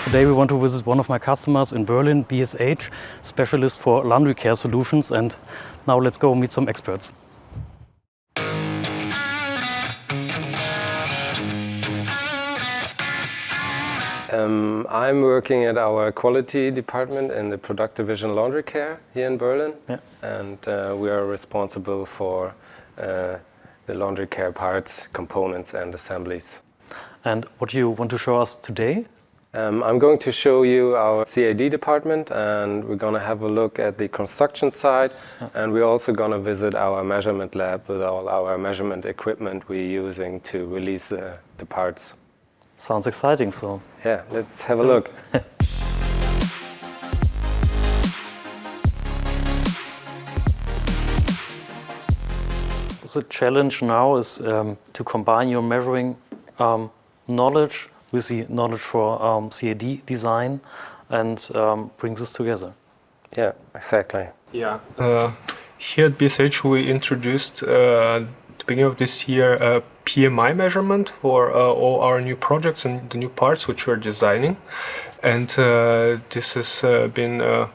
Today we want to visit one of my customers in Berlin, BSH, specialist for laundry care solutions, and now let's go meet some experts. I'm working at our quality department in the product division laundry care here in Berlin, and we are responsible for the laundry care parts, components and assemblies. And what do you want to show us today? I'm going to show you our CAD department, and we're going to have a look at the construction side, and we're also going to visit our measurement lab with all our measurement equipment we're using to release the parts. Sounds exciting, so... Yeah, let's have a look. The challenge now is to combine your measuring knowledge with the knowledge for CAD design and bring this together. Yeah, exactly. Yeah, here at BSH we introduced at the beginning of this year a PMI measurement for all our new projects and the new parts which we're designing, and this has been a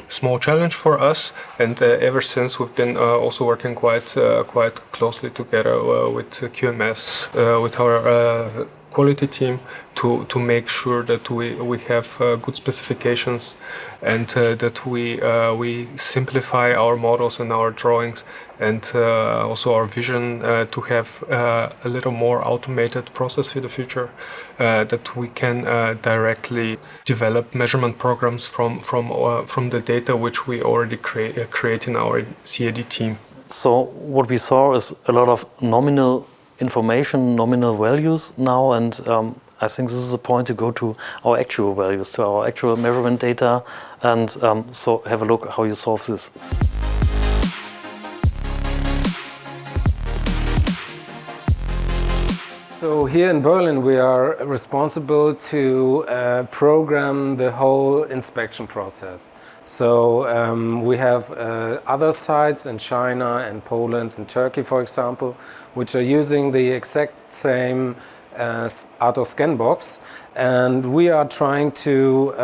small challenge for us, and ever since we've been also working quite closely together with QMS, with our quality team to make sure that we have good specifications and that we simplify our models and our drawings, and also our vision to have a little more automated process for the future, that we can directly develop measurement programs from the data which we already create in our CAD team. So what we saw is a lot of nominal information, nominal values now, and I think this is the point to go to our actual values, to our actual measurement data, and so have a look how you solve this. So here in Berlin we are responsible to program the whole inspection process. So we have other sites in China and Poland and Turkey, for example, which are using the exact same auto scan box, and we are trying to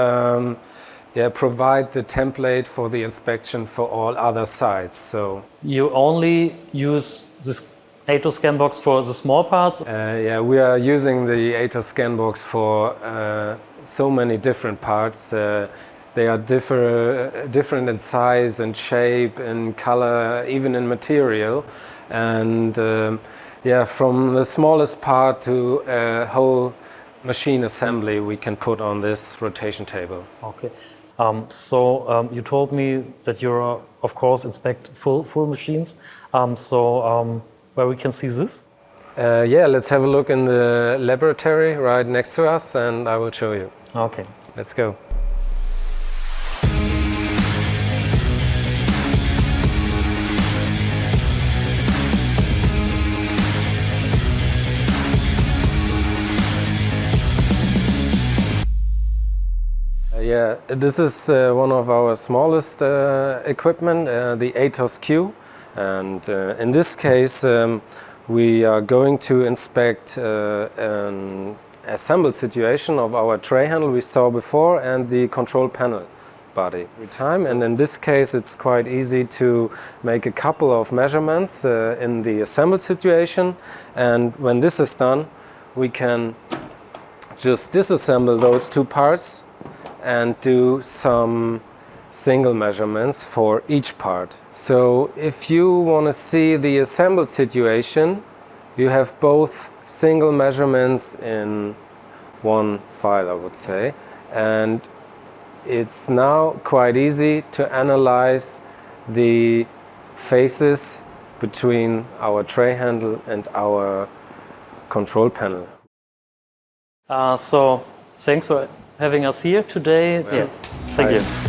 provide the template for the inspection for all other sites. So you only use this ATO scan box for the small parts? Yeah, we are using the ATO scan box for so many different parts. They are different in size and shape and color, even in material. And from the smallest part to a whole machine assembly we can put on this rotation table. Okay. So you told me that you of course inspect full machines. Where we can see this? Yeah, let's have a look in the laboratory right next to us, and I will show you. Okay. Let's go. Yeah, this is one of our smallest equipment, the ATOS Q, and in this case we are going to inspect an assembled situation of our tray handle we saw before and the control panel body. And in this case it's quite easy to make a couple of measurements in the assembled situation, and when this is done we can just disassemble those two parts and do some single measurements for each part. So if you want to see the assembled situation, you have both single measurements in one file, I would say, and it's now quite easy to analyze the faces between our tray handle and our control panel. So thanks for having us here today. Yeah. Thank you.